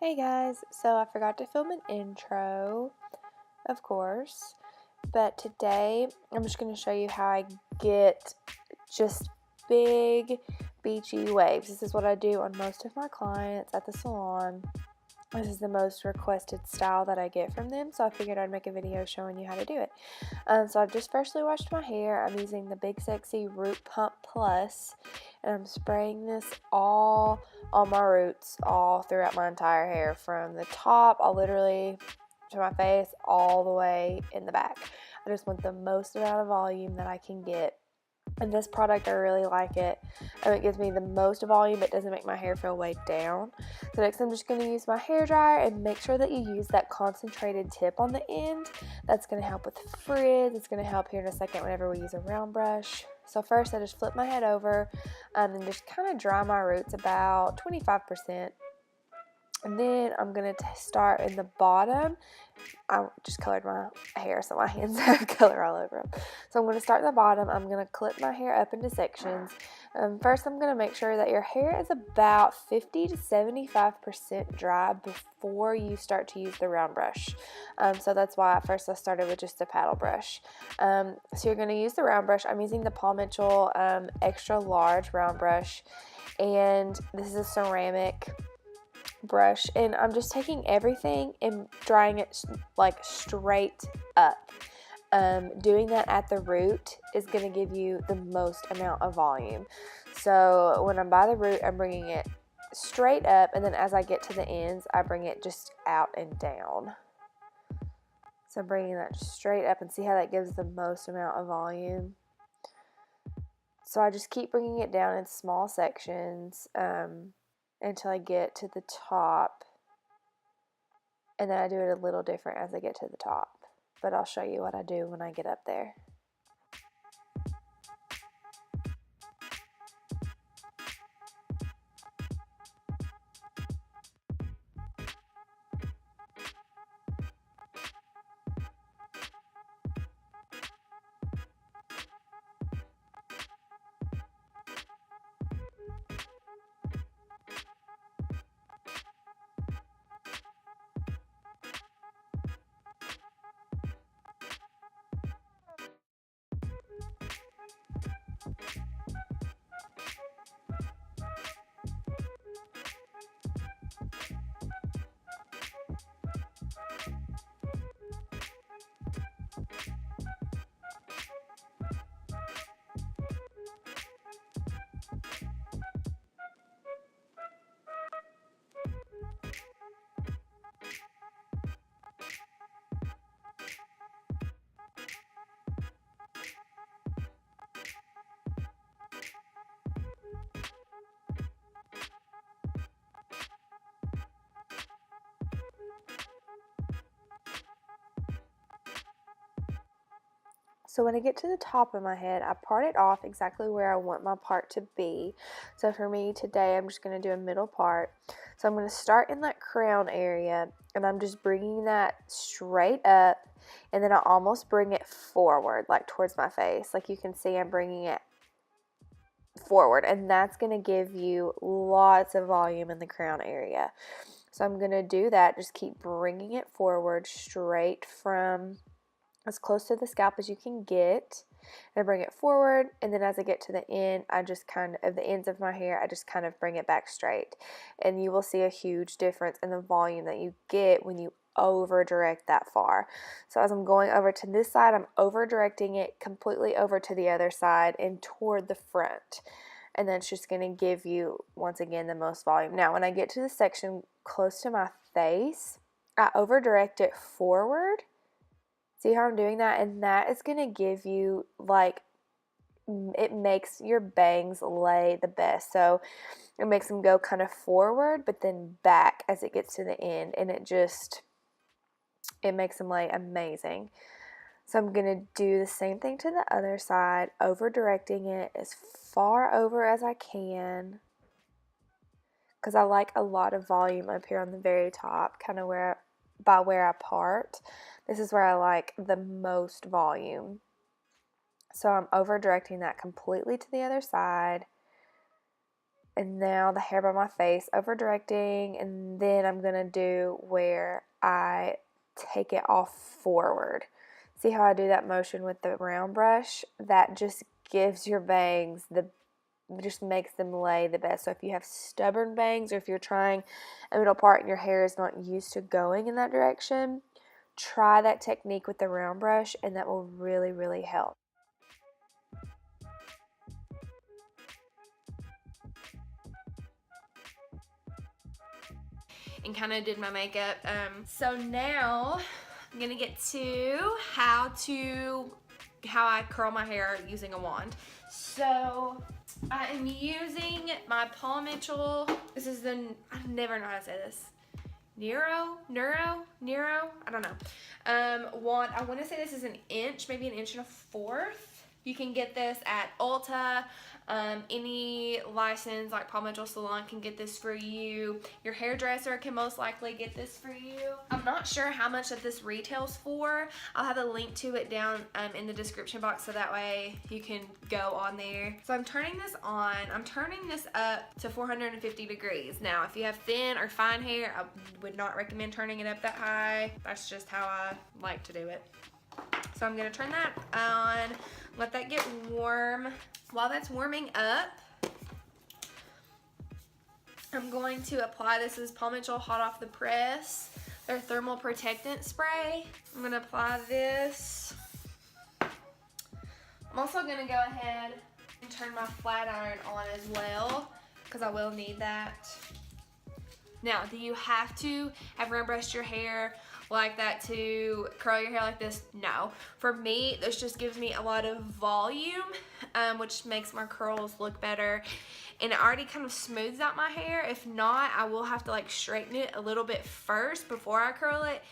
Hey guys, so I forgot to film an intro, of course, but today I'm just going to show you how I get just big beachy waves. This is what I do on most of my clients at the salon. This is the most requested style that I get from them, so I figured I'd make a video showing you how to do it. So I've just freshly washed my hair. I'm using the Big Sexy Root Pump Plus, and I'm spraying this all on my roots, all throughout my entire hair, from the top all literally to my face, all the way in the back. I just want the most amount of volume that I can get. And this product, I really like it. It gives me the most volume, but doesn't make my hair feel weighed down. So next I'm just going to use my hair dryer and make sure that you use that concentrated tip on the end. That's going to help with frizz. It's going to help here in a second whenever we use a round brush. So first I just flip my head over and just kind of dry my roots about 25%. And then I'm going to start in the bottom. I just colored my hair so my hands have color all over them. So I'm going to start at the bottom. I'm going to clip my hair up into sections. First, I'm going to make sure that your hair is about 50 to 75% dry before you start to use the round brush. So that's why at first I started with just a paddle brush. So you're going to use the round brush. I'm using the Paul Mitchell extra large round brush, and this is a ceramic brush, and I'm just taking everything and drying it like straight up. Doing that at the root is going to give you the most amount of volume. So when I'm by the root, I'm bringing it straight up, and then as I get to the ends, I bring it just out and down. So I'm bringing that straight up, and see how that gives the most amount of volume. So I just keep bringing it down in small sections until I get to the top, and then I do it a little different as I get to the top, but I'll show you what I do when I get up there. So when I get to the top of my head, I part it off exactly where I want my part to be. So for me today, I'm just going to do a middle part. So I'm going to start in that crown area, and I'm just bringing that straight up, and then I almost bring it forward, like towards my face. Like you can see, I'm bringing it forward, and that's going to give you lots of volume in the crown area. So I'm going to do that. Just keep bringing it forward straight from as close to the scalp as you can get, and I bring it forward, and then as I get to the end, I just kind of the ends of my hair, I just kind of bring it back straight, and you will see a huge difference in the volume that you get when you over direct that far. So as I'm going over to this side, I'm over directing it completely over to the other side and toward the front, and then it's just going to give you once again the most volume. Now when I get to the section close to my face, I over direct it forward. See how I'm doing that? And that is going to give you, like, it makes your bangs lay the best. So it makes them go kind of forward, but then back as it gets to the end. And it makes them lay amazing. So I'm going to do the same thing to the other side, over directing it as far over as I can, because I like a lot of volume up here on the very top, kind of where I part. This is where I like the most volume. So I'm over directing that completely to the other side, And now the hair by my face, over directing, and then I'm going to do where I take it off forward. See how I do that motion with the round brush? That just gives your bangs just makes them lay the best. So if you have stubborn bangs, or if you're trying a middle part and your hair is not used to going in that direction, try that technique with the round brush, and that will really, really help. And kind of did my makeup. So now I'm gonna get to how I curl my hair using a wand. So I am using my Paul Mitchell. This is I never know how to say this. Nero, I don't know. Wand. I want to say this is an inch, maybe an inch and a fourth. You can get this at Ulta. Any licensed like Paul Mitchell salon can get this for you. Your hairdresser can most likely get this for you. I'm not sure how much that this retails for. I'll have a link to it down in the description box, so that way you can go on there. So I'm turning this on. I'm turning this up to 450 degrees. Now, if you have thin or fine hair, I would not recommend turning it up that high. That's just how I like to do it. So I'm gonna turn that on, let that get warm. While that's warming up, I'm going to apply, this is Paul Mitchell Hot Off the Press, their thermal protectant spray. I'm gonna apply this. I'm also gonna go ahead and turn my flat iron on as well, because I will need that. Now, do you have to have round brushed your hair like that to curl your hair like this? No. For me, this just gives me a lot of volume, which makes my curls look better. And it already kind of smooths out my hair. If not, I will have to like straighten it a little bit first before I curl it,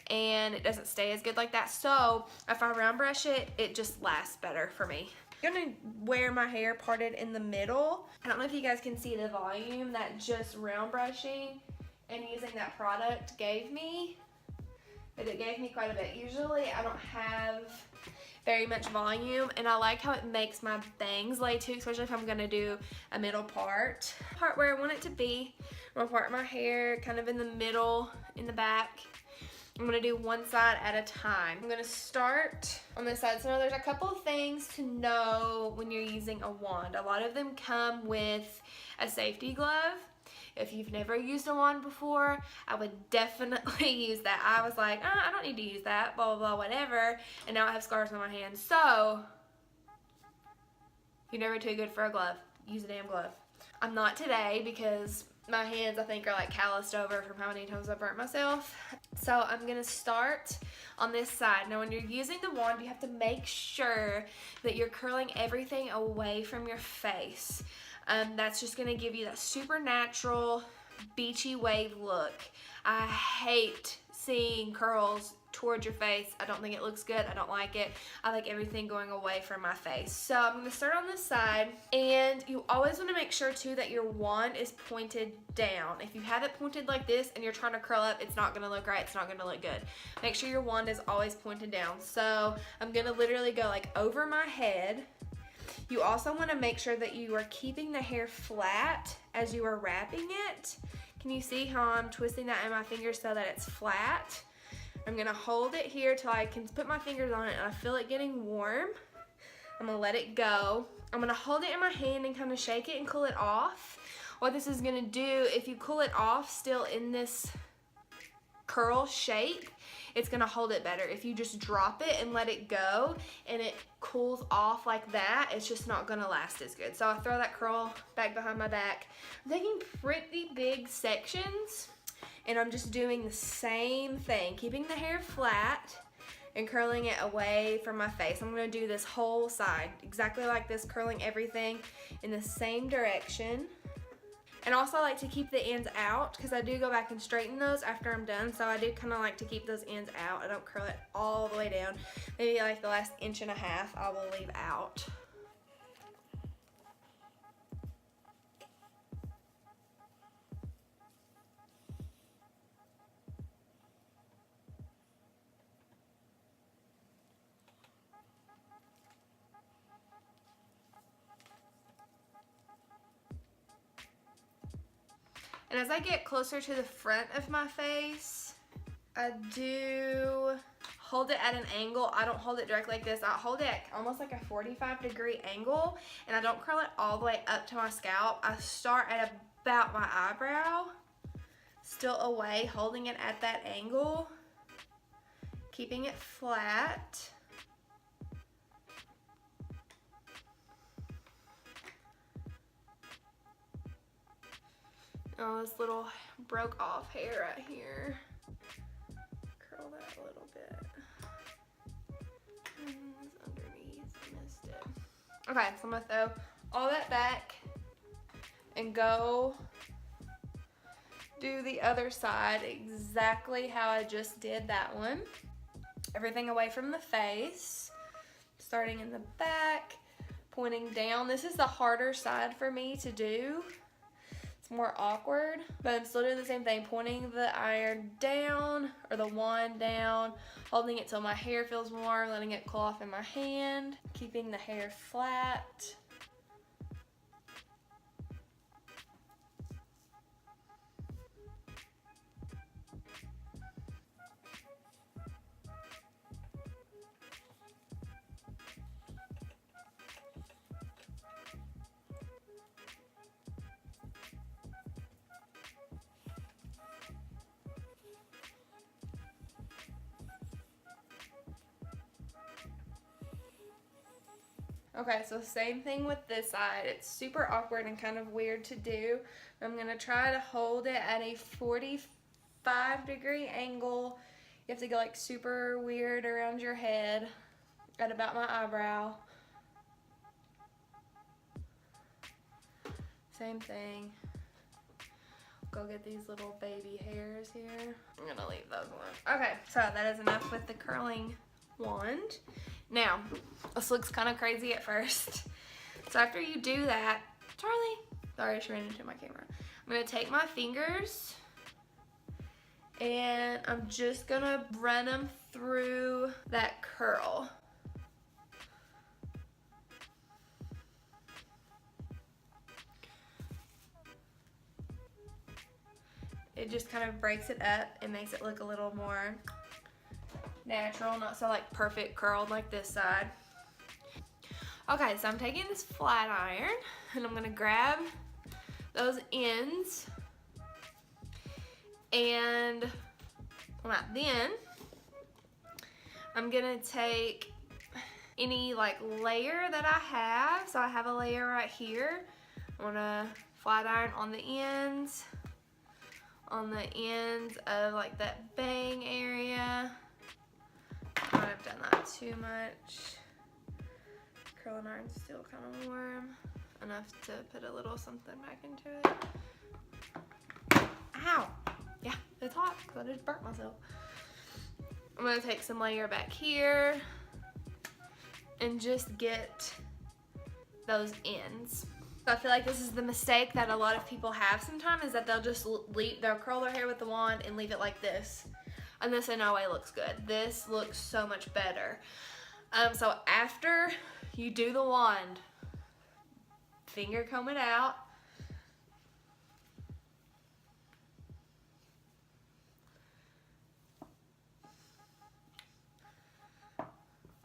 and it doesn't stay as good like that. So if I round brush it, it just lasts better for me. I'm gonna wear my hair parted in the middle. I don't know if you guys can see the volume that just round brushing and using that product gave me, but it gave me quite a bit. Usually I don't have very much volume, and I like how it makes my bangs lay too, especially if I'm gonna do a middle part where I want it to be. I'm gonna part my hair kind of in the middle, in the back. I'm gonna do one side at a time. I'm gonna start on this side. So now there's a couple of things to know when you're using a wand. A lot of them come with a safety glove. If you've never used a wand before, I would definitely use that. I was like, I don't need to use that, blah, blah, blah, whatever. And now I have scars on my hands. So, you're never too good for a glove. Use a damn glove. I'm not today because my hands, I think, are like calloused over from how many times I burnt myself. So I'm gonna start on this side. Now when you're using the wand, you have to make sure that you're curling everything away from your face. That's just gonna give you that super natural beachy wave look. I hate seeing curls towards your face. I don't think it looks good. I don't like it. I like everything going away from my face. So I'm going to start on this side, and you always want to make sure too that your wand is pointed down. If you have it pointed like this and you're trying to curl up, it's not going to look right. It's not going to look good. Make sure your wand is always pointed down. So I'm going to literally go like over my head. You also want to make sure that you are keeping the hair flat as you are wrapping it. Can you see how I'm twisting that in my fingers so that it's flat? I'm gonna hold it here till I can put my fingers on it and I feel it getting warm. I'm gonna let it go. I'm gonna hold it in my hand and kind of shake it and cool it off. What this is gonna do, if you cool it off still in this curl shape, it's gonna hold it better. If you just drop it and let it go and it cools off like that, it's just not gonna last as good. So I throw that curl back behind my back. I'm taking pretty big sections, and I'm just doing the same thing, keeping the hair flat and curling it away from my face. I'm gonna do this whole side, exactly like this, curling everything in the same direction. And also I like to keep the ends out because I do go back and straighten those after I'm done. So I do kind of like to keep those ends out. I don't curl it all the way down. Maybe like the last inch and a half I will leave out. And as I get closer to the front of my face, I do hold it at an angle. I don't hold it directly like this. I hold it at almost like a 45-degree angle, and I don't curl it all the way up to my scalp. I start at about my eyebrow, still away, holding it at that angle, keeping it flat. Oh, this little broke off hair right here. Curl that a little bit. Underneath, missed it. Okay, so I'm gonna throw all that back and go do the other side exactly how I just did that one. Everything away from the face, starting in the back, pointing down. This is the harder side for me to do. More awkward, but I'm still doing the same thing, pointing the iron down or the wand down, holding it till my hair feels warm, letting it cool off in my hand, keeping the hair flat. Okay, so same thing with this side. It's super awkward and kind of weird to do. I'm gonna try to hold it at a 45-degree angle. You have to go like super weird around your head at about my eyebrow. Same thing. Go get these little baby hairs here. I'm gonna leave those alone. Okay, so that is enough with the curling wand. Now, this looks kind of crazy at first. So after you do that, Charlie, sorry, she ran into my camera. I'm gonna take my fingers and I'm just gonna run them through that curl. It just kind of breaks it up and makes it look a little more natural, not so like perfect curled like this side. Okay, so I'm taking this flat iron and I'm gonna grab those ends, and then I'm gonna take any like layer that I have. So I have a layer right here. I'm gonna flat iron on the ends of like that bang area. I might have done that too much. Curling iron's still kind of warm enough to put a little something back into it. Ow! Yeah, it's hot because I just burnt myself. I'm gonna take some layer back here and just get those ends. I feel like this is the mistake that a lot of people have sometimes, is that they'll just they'll curl their hair with the wand and leave it like this. And this in no way looks good. This looks so much better. So after you do the wand, finger comb it out.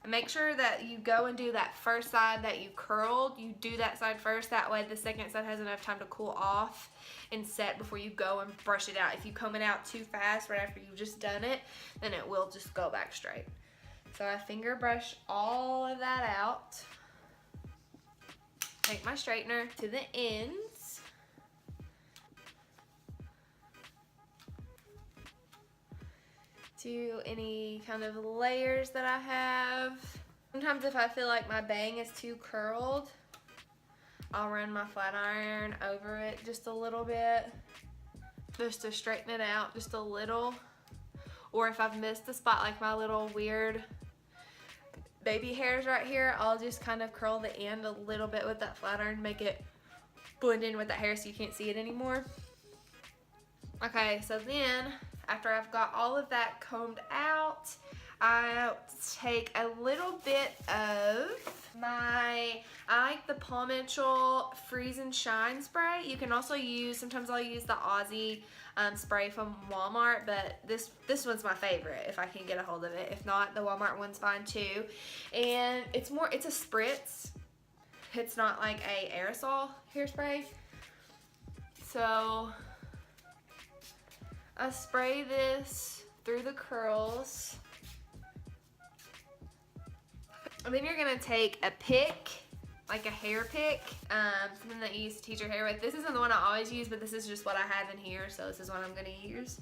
And make sure that you go and do that first side that you curled. You do that side first. That way the second side has enough time to cool off and set before you go and brush it out. If you comb it out too fast right after you've just done it, then it will just go back straight. So I finger brush all of that out. Take my straightener to the ends. To any kind of layers that I have. Sometimes if I feel like my bang is too curled, I'll run my flat iron over it just a little bit, just to straighten it out just a little. Or if I've missed a spot like my little weird baby hairs right here, I'll just kind of curl the end a little bit with that flat iron, make it blend in with that hair so you can't see it anymore. Okay, so then after I've got all of that combed out, I take a little bit of I like the Paul Mitchell Freeze and Shine spray. You can also use, sometimes I'll use the Aussie spray from Walmart, but this one's my favorite if I can get a hold of it. If not, the Walmart one's fine too. And it's a spritz. It's not like a aerosol hairspray. So I spray this through the curls. And then you're gonna take a pick, like a hair pick, something that you used to teach your hair with. This isn't the one I always use, but this is just what I have in here, so this is what I'm gonna use.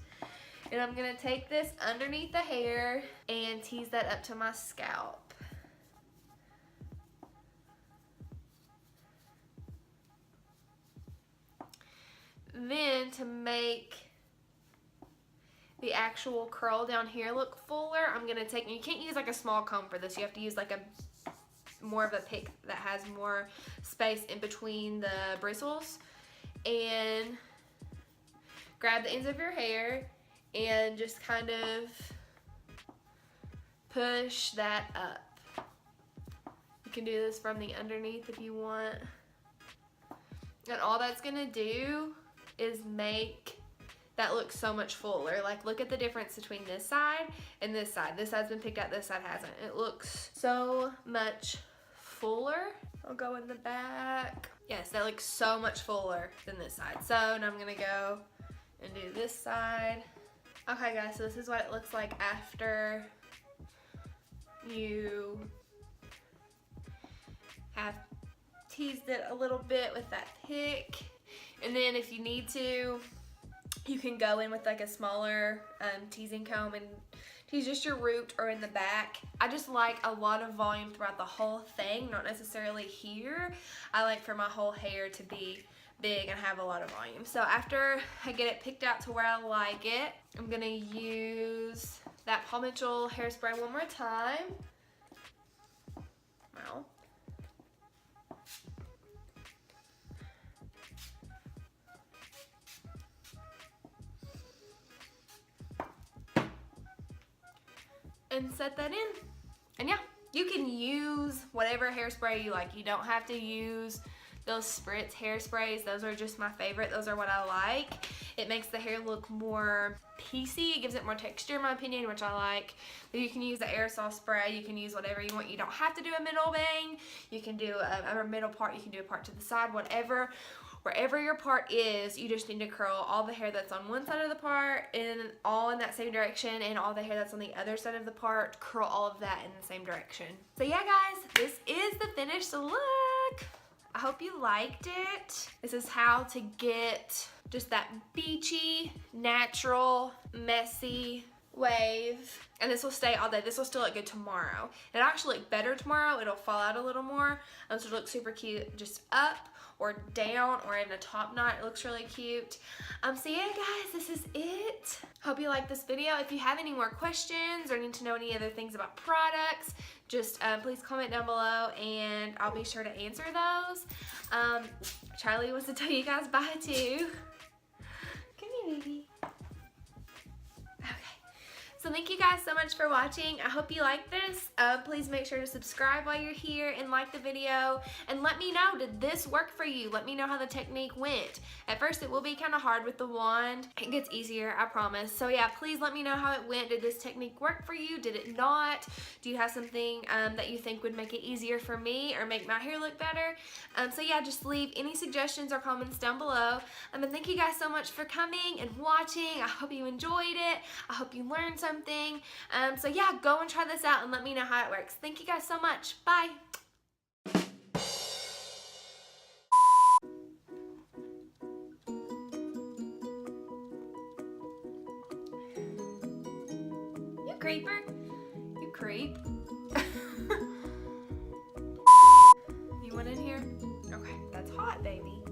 And I'm gonna take this underneath the hair and tease that up to my scalp. Then to make the actual curl down here look fuller, I'm gonna take, you can't use like a small comb for this, you have to use like more of a pick that has more space in between the bristles, and grab the ends of your hair and just kind of push that up. You can do this from the underneath if you want. And all that's gonna do is make that looks so much fuller. Like, look at the difference between this side and this side. This side's been picked out, this side hasn't. It looks so much fuller. I'll go in the back. Yes, that looks so much fuller than this side. So now I'm gonna go and do this side. Okay guys, so this is what it looks like after you have teased it a little bit with that pick. And then if you need to, you can go in with like a smaller teasing comb and tease just your root or in the back. I just like a lot of volume throughout the whole thing, not necessarily here. I like for my whole hair to be big and have a lot of volume. So after I get it picked out to where I like it, I'm gonna use that Paul Mitchell hairspray one more time. Wow. And set that in. And yeah, you can use whatever hairspray you like. You don't have to use those spritz hairsprays. Those are just my favorite. Those are what I like. It makes the hair look more piecey. It gives it more texture in my opinion, which I like. But you can use the aerosol spray. You can use whatever you want. You don't have to do a middle bang. You can do a middle part. You can do a part to the side, whatever. Wherever your part is, you just need to curl all the hair that's on one side of the part and all in that same direction, and all the hair that's on the other side of the part, curl all of that in the same direction. So yeah guys, this is the finished look. I hope you liked it. This is how to get just that beachy, natural, messy wave. And this will stay all day. This will still look good tomorrow. It'll actually look better tomorrow. It'll fall out a little more. So it'll look super cute just up or down or in a top knot. It looks really cute. So yeah guys, this is it. Hope you liked this video. If you have any more questions or need to know any other things about products, just please comment down below and I'll be sure to answer those. Charlie wants to tell you guys bye too. Come here, baby. So thank you guys so much for watching. I hope you liked this. Please make sure to subscribe while you're here and like the video. And let me know, did this work for you? Let me know how the technique went. At first it will be kind of hard with the wand. It gets easier, I promise. So yeah, please let me know how it went. Did this technique work for you? Did it not? Do you have something that you think would make it easier for me or make my hair look better? So yeah, just leave any suggestions or comments down below. And thank you guys so much for coming and watching. I hope you enjoyed it. I hope you learned something. So yeah, go and try this out and let me know how it works. Thank you guys so much. Bye. You creeper. You creep. You went in here? Okay, that's hot, baby.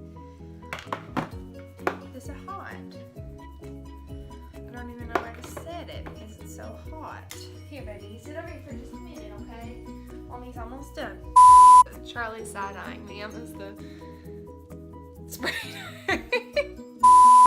This is hot. I don't even know where to set it because it's so hot. Here, baby, sit over here for just a minute, okay? Mommy's almost done. Charlie's side-eyeing me. I'm just the spray.